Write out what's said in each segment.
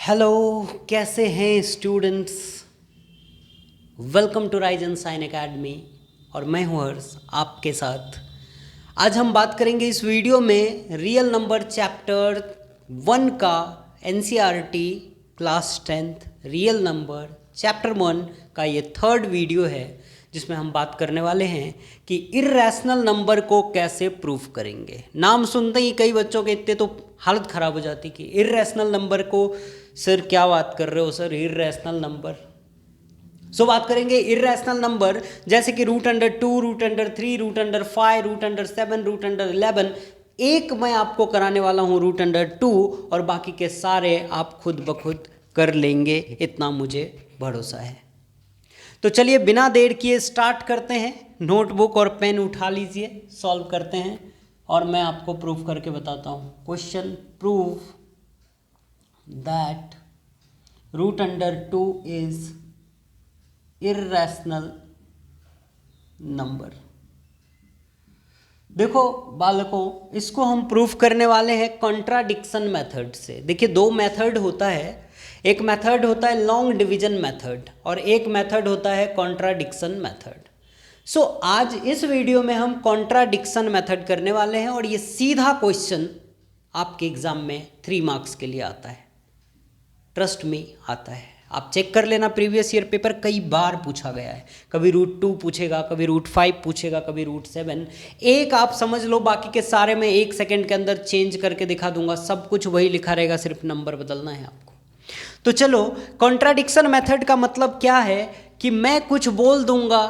Hello, कैसे हैं students. Welcome to risen sign academy और मैं हूँ हर्ष आपके साथ। आज हम बात करेंगे इस वीडियो में रियल नंबर चैप्टर 1 का NCERT class 10th real number chapter 1 का ये थर्ड वीडियो है, जिसमें हम बात करने वाले हैं कि इर्रेशनल नंबर को कैसे प्रूफ करेंगे। नाम सुनते ही कई बच्चों के इतने तो हालत ख़राब हो जाती कि इर्रेशनल नंबर को सर क्या बात कर रहे हो सर, इर्रेशनल नंबर। सो बात करेंगे इर्रेशनल नंबर जैसे कि √2, √3, √5, √7, √11। एक मैं आपको कराने वाला हूँ √2 और बाकी के सारे आप खुद ब खुद कर लेंगे, इतना मुझे भरोसा है। तो चलिए बिना देर किए स्टार्ट करते हैं। नोटबुक और पेन उठा लीजिए, सॉल्व करते हैं और मैं आपको प्रूफ करके बताता हूँ। Question proof that √2 is irrational number. देखो बालकों, इसको हम प्रूफ करने वाले हैं कॉन्ट्राडिक्शन मेथड से। देखिए दो मेथड होता है, एक मेथड होता है लॉन्ग डिवीजन मेथड और एक मेथड होता है कॉन्ट्राडिक्शन मेथड। सो आज इस वीडियो में हम कॉन्ट्राडिक्शन मेथड करने वाले हैं और ये सीधा क्वेश्चन आपके एग्जाम में 3 मार्क्स के लिए आता है। ट्रस्ट में आता है, आप चेक कर लेना। प्रीवियस ईयर पेपर कई बार पूछा गया है, कभी √2 पूछेगा, कभी √5 पूछेगा, कभी √7। एक आप समझ लो, बाकी के सारे मैं 1 सेकंड के अंदर चेंज करके दिखा दूंगा। सब कुछ वही लिखा रहेगा, सिर्फ नंबर बदलना है आपको। तो चलो, कॉन्ट्राडिक्शन मेथड का मतलब क्या है कि मैं कुछ बोल दूंगा,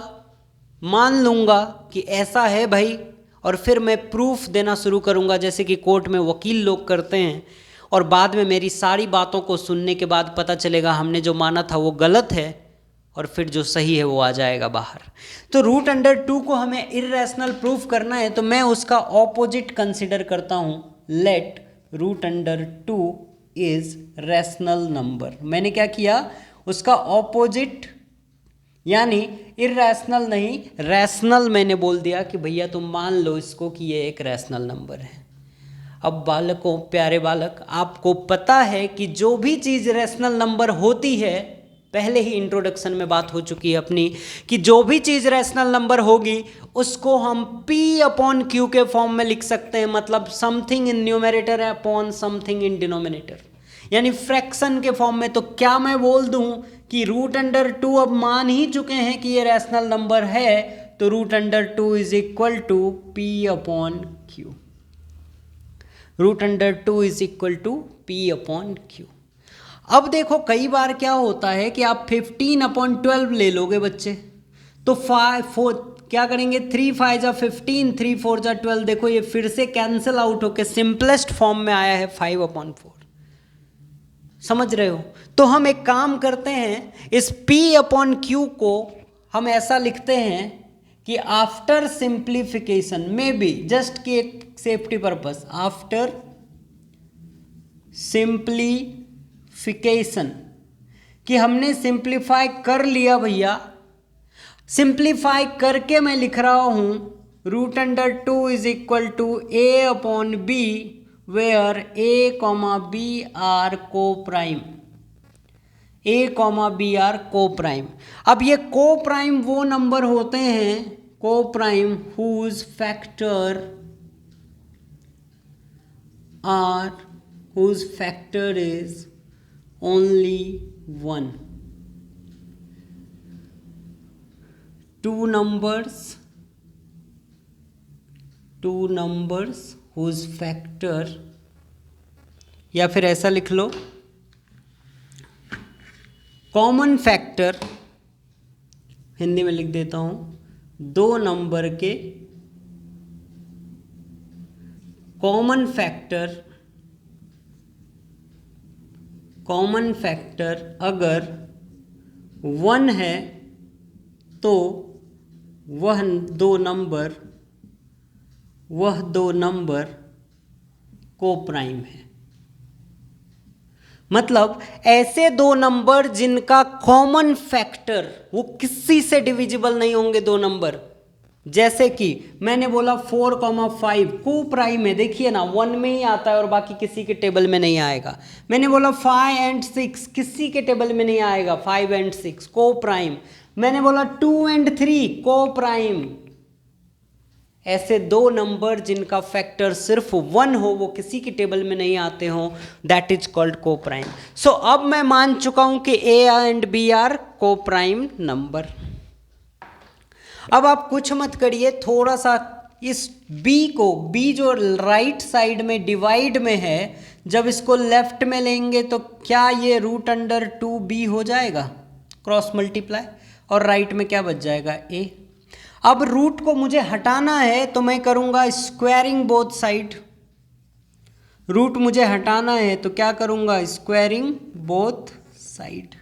मान लूंगा कि ऐसा है भाई, और फिर मैं प्रूफ देना शुरू करूंगा, जैसे कि कोर्ट में वकील लोग करते हैं। और बाद में मेरी सारी बातों को सुनने के बाद पता चलेगा हमने जो माना था वो गलत है और फिर जो सही है वो आ जाएगा बाहर। तो √2 को हमें इर्रेशनल प्रूफ करना है, तो मैं उसका ऑपोजिट कंसिडर करता हूँ। Let √2 is rational number. मैंने क्या किया, उसका ऑपोजिट, यानी इर्रेशनल नहीं रैशनल मैंने बोल दिया कि भैया तुम मान लो इसको कि ये एक रैशनल नंबर है। अब बालकों, प्यारे बालक, आपको पता है कि जो भी चीज़ रैशनल नंबर होती है, पहले ही इंट्रोडक्शन में बात हो चुकी है अपनी, कि जो भी चीज़ रैशनल नंबर होगी उसको हम P/Q के फॉर्म में लिख सकते हैं। मतलब something in numerator upon something in denominator, यानी फ्रैक्शन के फॉर्म में। तो क्या मैं बोल दूं कि √2 अब मान ही चुके हैं कि ये रैशनल नंबर है, तो √2 is equal to P/Q। √2 is equal to P/Q। अब देखो कई बार क्या होता है कि आप 15/12 ले लोगे बच्चे, तो 4 क्या करेंगे, 3 5 जा 15, 3 4 जा 12। देखो ये फिर से कैंसिल आउट होके सिंपलेस्ट फॉर्म में आया है 5/4। समझ रहे हो? तो हम एक काम करते हैं, इस P/Q को हम ऐसा लिखते हैं कि आफ्टर सिंप्लीफिकेशन में भी, जस्ट की एक सेफ्टी पर्पस, आफ्टर सिंप्लीफिकेशन, कि हमने सिंप्लीफाई कर लिया भैया। सिंप्लीफाई करके मैं लिख रहा हूं √2 is equal to A/B, where A, B are coprime. A, B are coprime. अब ये को प्राइम वो नंबर होते हैं, coprime whose factor is only 1। two numbers whose factor, या फिर ऐसा लिख लो, कॉमन फैक्टर, हिंदी में लिख देता हूं, दो नंबर के कॉमन फैक्टर अगर 1 है तो वह दो नंबर को प्राइम है। मतलब ऐसे दो नंबर जिनका कॉमन फैक्टर, वो किसी से डिविजिबल नहीं होंगे, दो नंबर जैसे कि मैंने बोला 4,5 को प्राइम है, देखिए ना 1 में ही आता है और बाकी किसी के टेबल में नहीं आएगा। मैंने बोला 5 एंड 6 किसी के टेबल में नहीं आएगा, 5 एंड 6 को प्राइम। मैंने बोला 2 एंड 3 को प्राइम। ऐसे दो नंबर जिनका फैक्टर सिर्फ 1 हो, वो किसी की टेबल में नहीं आते हो, दैट इज कॉल्ड को प्राइम। सो अब मैं मान चुका हूं कि ए एंड बी आर को प्राइम नंबर। अब आप कुछ मत करिए, थोड़ा सा इस b को, b जो राइट साइड में डिवाइड में है, जब इसको लेफ्ट में लेंगे तो क्या ये √2b हो जाएगा, क्रॉस मल्टीप्लाई, और राइट में क्या बच जाएगा a। अब रूट को मुझे हटाना है तो मैं करूंगा स्क्वायरिंग बोथ साइड। रूट मुझे हटाना है तो क्या करूंगा, स्क्वायरिंग बोथ साइड।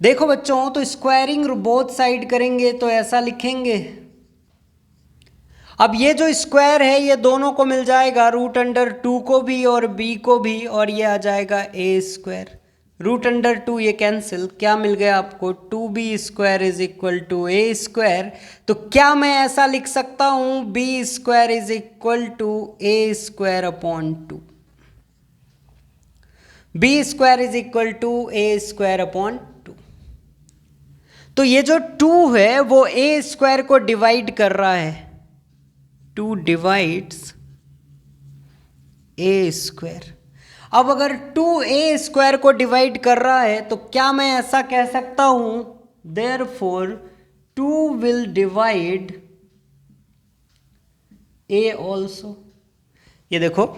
देखो बच्चों, तो स्क्वायरिंग बोथ साइड करेंगे तो ऐसा लिखेंगे। अब ये जो स्क्वायर है ये दोनों को मिल जाएगा, √2 को भी और b को भी, और ये आ जाएगा a स्क्वायर। √2 ये कैंसिल, क्या मिल गया आपको, 2b square is equal to a square. तो क्या मैं ऐसा लिख सकता हूं, b square is equal to a square upon 2। b square is equal to a square upon 2। तो ये जो 2 है वो a स्क्वायर को डिवाइड कर रहा है, 2 डिवाइड्स a स्क्वायर। अब अगर 2a स्क्वायर को डिवाइड कर रहा है तो क्या मैं ऐसा कह सकता हूं, therefore 2 will divide a also. ये देखो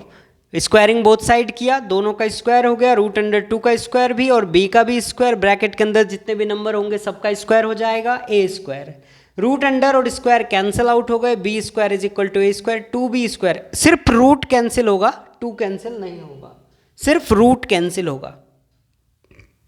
स्क्वायरिंग बोथ साइड किया, दोनों का स्क्वायर हो गया, √2 का स्क्वायर भी और b का भी स्क्वायर, ब्रैकेट के अंदर जितने भी नंबर होंगे सबका स्क्वायर हो जाएगा, a स्क्वायर। रूट अंडर और स्क्वायर कैंसिल आउट हो गए, b square is equal to a square, 2b square, सिर्फ रूट कैंसिल होगा, 2 कैंसिल नहीं होगा, सिर्फ रूट कैंसिल होगा।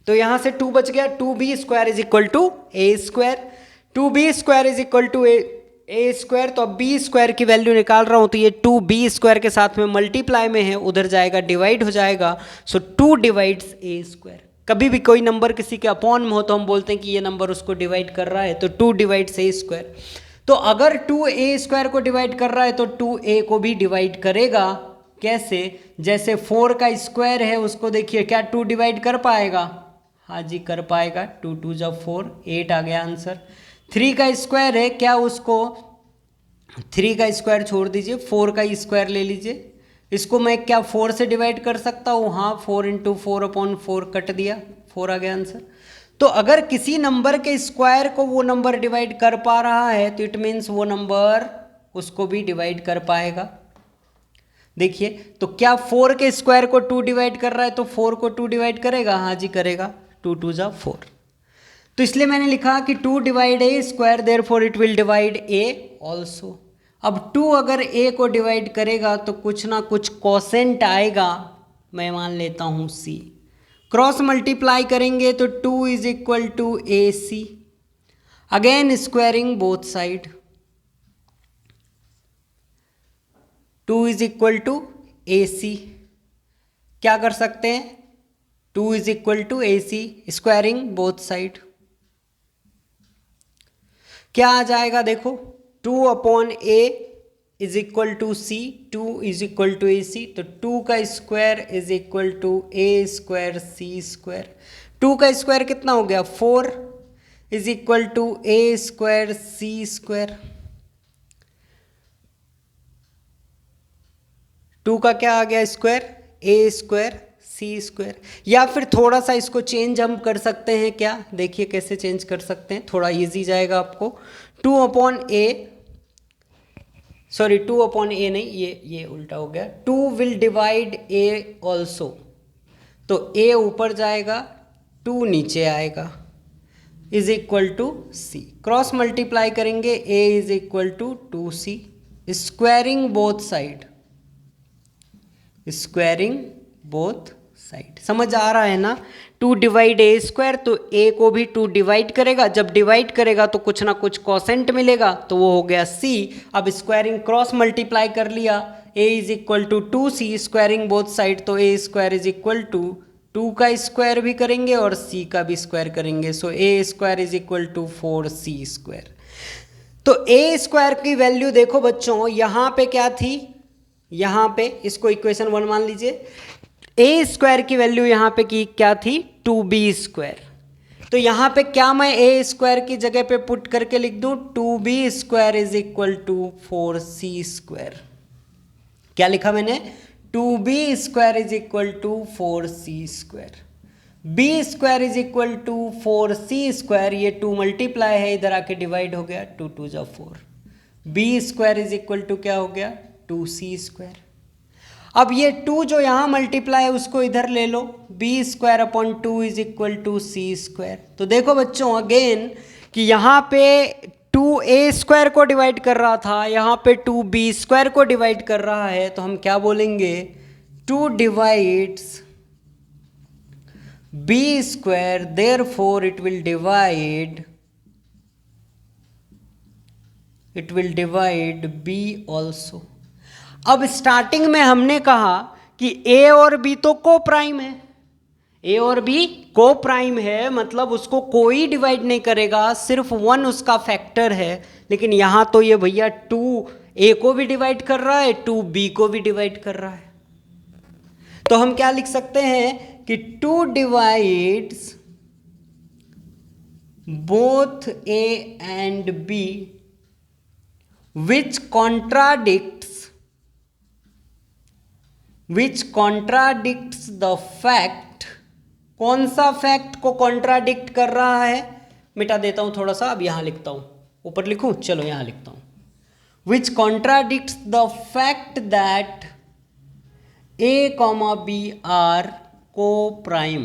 तो यहां से 2 बच गया, 2b square is equal to a square, 2b square is equal to a square. तो अब b स्क्वायर की वैल्यू निकाल रहा हूं तो ये 2b स्क्वायर के साथ में मल्टीप्लाई में है, उधर जाएगा डिवाइड हो जाएगा। सो 2 डिवाइड्स a स्क्वायर। कभी भी कोई नंबर किसी के अपॉन में हो तो हम बोलते हैं कि ये नंबर उसको डिवाइड कर रहा है, तो 2 डिवाइड्स a स्क्वायर। तो अगर 2a स्क्वायर को डिवाइड कर रहा है तो 2a को भी डिवाइड करेगा। कैसे, जैसे 4 का स्क्वायर है उसको देखिए, क्या 2 डिवाइड कर पाएगा, हाँ जी कर पाएगा, 2 2 जब 4, 8 आ गया आंसर। 3 का स्क्वायर है, क्या उसको, 3 का स्क्वायर छोड़ दीजिए, 4 का स्क्वायर ले लीजिए, इसको मैं क्या 4 से डिवाइड कर सकता हूँ, हाँ 4 × 4/4 कट दिया, 4 आ गया आंसर। तो अगर किसी नंबर के स्क्वायर को वो नंबर डिवाइड कर पा रहा है तो इट मीन्स वो नंबर उसको भी डिवाइड कर पाएगा। देखिए, तो क्या 4 के स्क्वायर को 2 डिवाइड कर रहा है तो 4 को 2 डिवाइड करेगा, हाँ जी करेगा, 2 2 जा 4। तो इसलिए मैंने लिखा कि 2 divide a square, therefore it will divide a also. अब 2 अगर a को डिवाइड करेगा तो कुछ ना कुछ कोसेंट आएगा, मैं मान लेता हूँ c। क्रॉस मल्टीप्लाई करेंगे तो 2 is equal to ac। Again squaring both side, 2 is equal to AC। क्या कर सकते हैं, 2 is equal to AC, squaring both side. क्या आ जाएगा देखो, 2/a is equal to c, 2 is equal to AC, तो 2 का square is equal to a square c square. 2 का स्क्वायर कितना हो गया, 4 is equal to a square c square. 2 का क्या आ गया square, a square c square. या फिर थोड़ा सा इसको चेंज हम कर सकते हैं, क्या देखिए कैसे चेंज कर सकते हैं, थोड़ा इजी जाएगा आपको। 2/a, सॉरी 2/a नहीं, ये उल्टा हो गया, 2 विल डिवाइड a ऑल्सो, तो a ऊपर जाएगा 2 नीचे आएगा, is equal to c। Cross multiply करेंगे, a is equal to 2c। Squaring both side, squaring both side, समझ आ रहा है ना। 2 डिवाइड a स्क्वायर, तो a को भी 2 डिवाइड करेगा, जब डिवाइड करेगा तो कुछ ना कुछ कोसेंट मिलेगा, तो वो हो गया c। अब स्क्वायरिंग क्रॉस मल्टीप्लाई कर लिया, a is equal to 2c, squaring both side, तो a square is equal to 2 का स्क्वायर भी करेंगे और c का भी स्क्वायर करेंगे, so a square is equal to 4c square. तो ए स्क्वायर की वैल्यू देखो बच्चों, यहां पे क्या थी, यहां पे इसको इक्वेशन 1 मान लीजिए, ए स्क्वायर की वैल्यू यहां पे की क्या थी, 2b²। तो यहां पे क्या मैं ए स्क्वायर की जगह पे पुट करके लिख दूं, 2b² is equal to 4c²। क्या लिखा मैंने, 2b² is equal to 4c²। b² is equal to 4c², ये 2 मल्टीप्लाई है, इधर आके डिवाइड हो गया, 2 2 जा 4। b² इज इक्वल टू क्या हो गया, 2c²। अब ये 2 जो यहाँ मल्टीप्लाई है उसको इधर ले लो, b²/2 is equal to c²। तो देखो बच्चों अगेन कि यहाँ पे 2a² को डिवाइड कर रहा था, यहाँ पे 2b² को डिवाइड कर रहा है, तो हम क्या बोलेंगे, 2 divides b², therefore it will divide b also। अब स्टार्टिंग में हमने कहा कि a और b तो को प्राइम है, a और b को प्राइम है, मतलब उसको कोई डिवाइड नहीं करेगा, सिर्फ 1 उसका फैक्टर है। लेकिन यहां तो ये भैया 2a को भी डिवाइड कर रहा है, 2b को भी डिवाइड कर रहा है। तो हम क्या लिख सकते हैं कि 2 divides both a and b which contradicts the fact। कौन सा फैक्ट को कॉन्ट्राडिक्ट कर रहा है, मिटा देता हूं थोड़ा सा, अब यहां लिखता हूं, ऊपर लिखूं, चलो यहां लिखता हूं, which contradicts the fact that a, b are co-prime।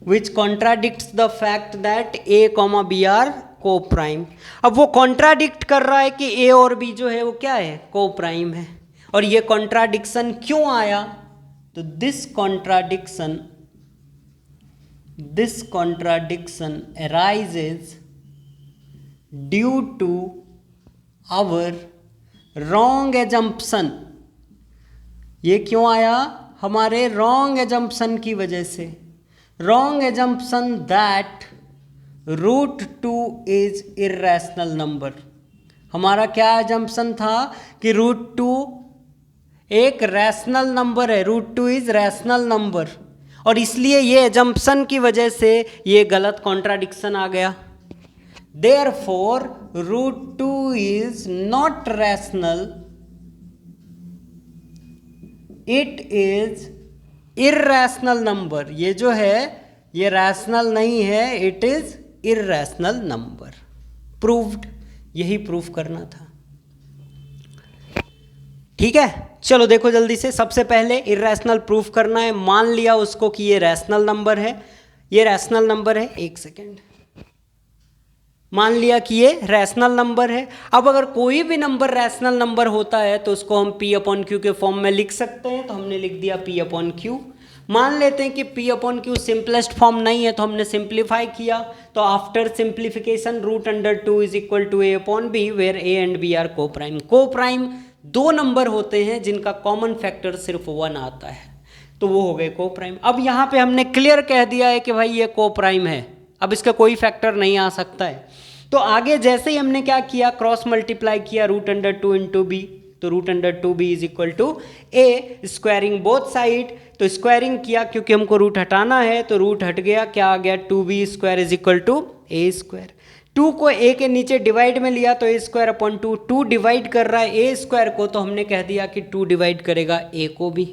which contradicts the fact that a, b are co-prime। अब वो कॉन्ट्राडिक्ट कर रहा है कि a और b जो है वो क्या है, को-प्राइम है। और ये कॉन्ट्राडिक्शन क्यों आया, तो this contradiction arises due to our wrong assumption। ये क्यों आया, हमारे रॉन्ग एजम्पशन की वजह से, wrong assumption that √2 is irrational number. हमारा क्या एजम्पशन था कि √2 एक रैशनल नंबर है, √2 इज रैशनल नंबर, और इसलिए ये एजम्पशन की वजह से ये गलत कॉन्ट्राडिक्शन आ गया। Therefore √2 is not rational, it is irrational number. ये जो है ये रैशनल नहीं है, it is irrational number. Proved, यही प्रूफ करना था। ठीक है, चलो देखो जल्दी से, सबसे पहले इर्रेशनल प्रूफ करना है। मान लिया उसको कि ये रैशनल नंबर है, ये रैशनल नंबर है, एक सेकेंड, मान लिया कि ये रैशनल नंबर है। अब अगर कोई भी नंबर रैशनल नंबर होता है तो उसको हम p/q के फॉर्म में लिख सकते हैं, तो हमने लिख दिया p/q। मान लेते हैं कि p/q सिंपलेस्ट फॉर्म नहीं है, तो हमने सिंप्लीफाई किया, तो after simplification √2 is equal to a/b, where a and b are coprime. Coprime दो नंबर होते हैं जिनका कॉमन फैक्टर सिर्फ 1 आता है, तो वो हो गए को-प्राइम। अब यहाँ पे हमने क्लियर कह दिया है कि भाई ये को-प्राइम है, अब इसका कोई फैक्टर नहीं आ सकता है। तो आगे जैसे ही हमने क्या किया, क्रॉस मल्टीप्लाई किया √2 इंटू बी, तो √2b is equal to a, squaring both side, तो स्क्वायरिंग किया क्योंकि हमको रूट हटाना है, तो रूट हट गया, क्या आ गया, 2b² is equal to a²। 2 को a के नीचे डिवाइड में लिया तो a²/2, 2 डिवाइड कर रहा है a² को, तो हमने कह दिया कि 2 डिवाइड करेगा a को भी।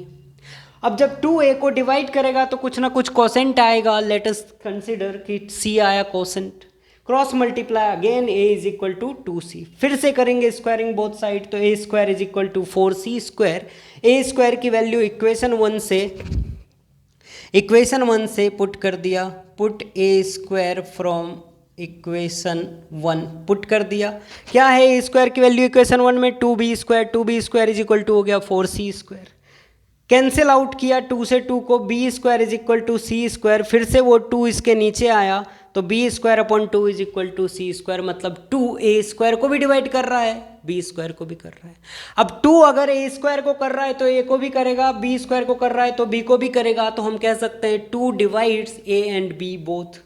अब जब 2 a को डिवाइड करेगा तो कुछ ना कुछ कोसेंट आएगा, लेट अस कंसीडर कि c आया quotient. Cross multiply again a is equal to 2c, फिर से करेंगे स्क्वायरिंग बोथ साइड, तो a² is equal to 4c²। a² की वैल्यू इक्वेशन 1 से पुट कर दिया, put a² from equation 1 put कर दिया। क्या है a² की वैल्यू इक्वेशन 1 में, 2b² इज इक्वल टू हो गया 4c²। कैंसिल आउट किया 2 से 2 को, b² is equal to c², फिर से वो 2 इसके नीचे आया, तो b²/2 is equal to c², मतलब 2 a² को भी डिवाइड कर रहा है, b² को भी कर रहा है। अब 2 अगर a² को कर रहा है तो a को भी करेगा, b² को कर रहा है तो b को भी करेगा, तो हम कह सकते हैं 2 divides a and b both.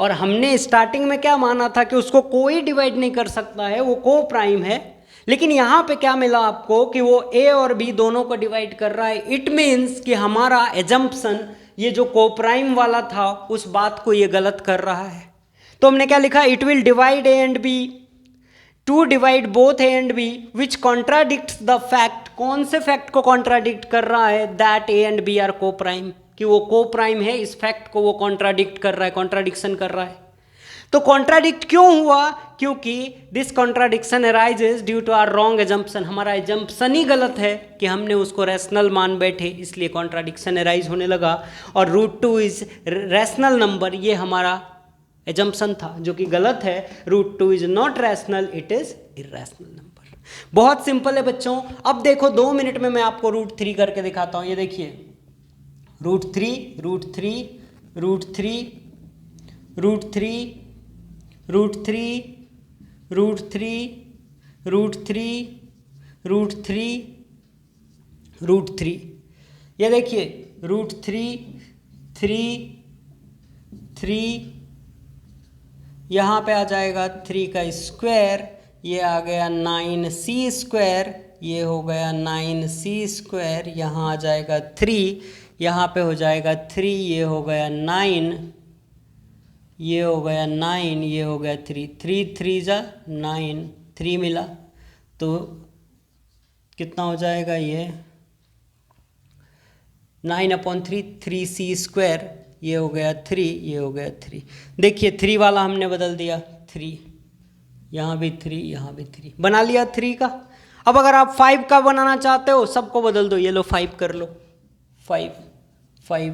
और हमने स्टार्टिंग में क्या माना था कि उसको कोई डिवाइड नहीं कर सकता है, वो को प्राइम है, लेकिन यहाँ पे क्या मिला आपको कि वो ए और बी दोनों को डिवाइड कर रहा है। इट मीन्स कि हमारा एजम्पशन ये जो को प्राइम वाला था उस बात को ये गलत कर रहा है। तो हमने क्या लिखा, it will divide a and b to divide both a and b which contradicts the fact. कौन से फैक्ट को कॉन्ट्राडिक्ट कर रहा है, that a and b are coprime, कि वो को प्राइम है, इस फैक्ट को वो कॉन्ट्राडिक्ट कर रहा है, कॉन्ट्राडिक्शन कर रहा है। तो कॉन्ट्राडिक्ट क्यों हुआ, क्योंकि this contradiction arises due to our wrong assumption. हमारा एजम्पशन ही गलत है कि हमने उसको रैशनल मान बैठे, इसलिए कॉन्ट्राडिक्शन अराइज होने लगा। और √2 इज रैशनल नंबर, ये हमारा एजम्पशन था जो कि गलत है। √2 is not rational, it is irrational number. बहुत सिंपल है बच्चों। अब देखो 2 मिनट में मैं आपको √3 करके दिखाता हूं। ये देखिए √3 √3 √3 √3 √3 √3 √3 √3 √3। ये देखिए √3 3 3, यहाँ पे आ जाएगा 3 का स्क्वायर, ये आ गया 9c², ये हो गया 9c², यहाँ आ जाएगा 3, यहाँ पे हो जाएगा 3, ये हो गया 9, ये हो गया 9, ये हो गया 3, 3 3 जा 9, 3 मिला तो कितना हो जाएगा, ये 9/3 3c², ये हो गया 3, ये हो गया 3। देखिए 3 वाला हमने बदल दिया 3, यहाँ भी 3, यहाँ भी 3 बना लिया 3 का। अब अगर आप 5 का बनाना चाहते हो सबको बदल दो, ये लो 5 कर लो, 5 5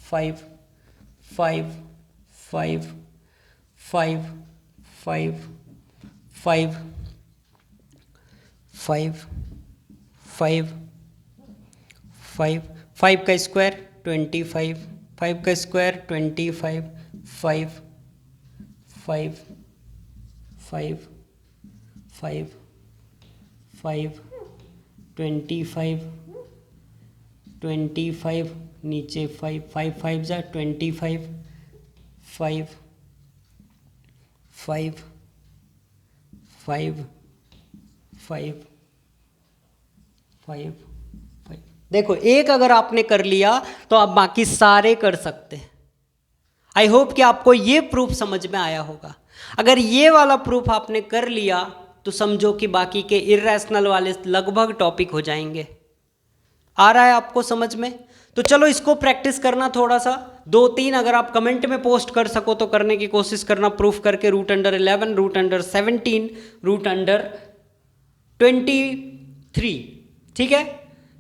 5 5 5 5 5 5 5 5 5 5 का स्क्वायर 25, 5 का स्क्वायर 25, 5 5 5 5 5 25 25, नीचे 5 5 5 जा 25, 5 5 5 5 5 5। देखो एक अगर आपने कर लिया तो आप बाकी सारे कर सकते हैं। आई होप कि आपको ये प्रूफ समझ में आया होगा। अगर ये वाला प्रूफ आपने कर लिया तो समझो कि बाकी के इर्रेशनल वाले लगभग टॉपिक हो जाएंगे। आ रहा है आपको समझ में? तो चलो इसको प्रैक्टिस करना थोड़ा सा, 2-3 अगर आप कमेंट में पोस्ट कर सको तो करने की कोशिश करना, प्रूफ करके √11, √17, √23। ठीक है,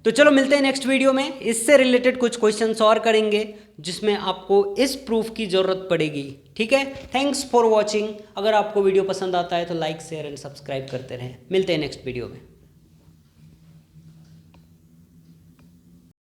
तो चलो मिलते हैं नेक्स्ट वीडियो में। इससे रिलेटेड कुछ क्वेश्चंस और करेंगे जिसमें आपको इस प्रूफ की ज़रूरत पड़ेगी। ठीक है, थैंक्स फॉर वॉचिंग। अगर आपको वीडियो पसंद आता है तो लाइक शेयर एंड सब्सक्राइब करते रहें। मिलते हैं नेक्स्ट वीडियो में।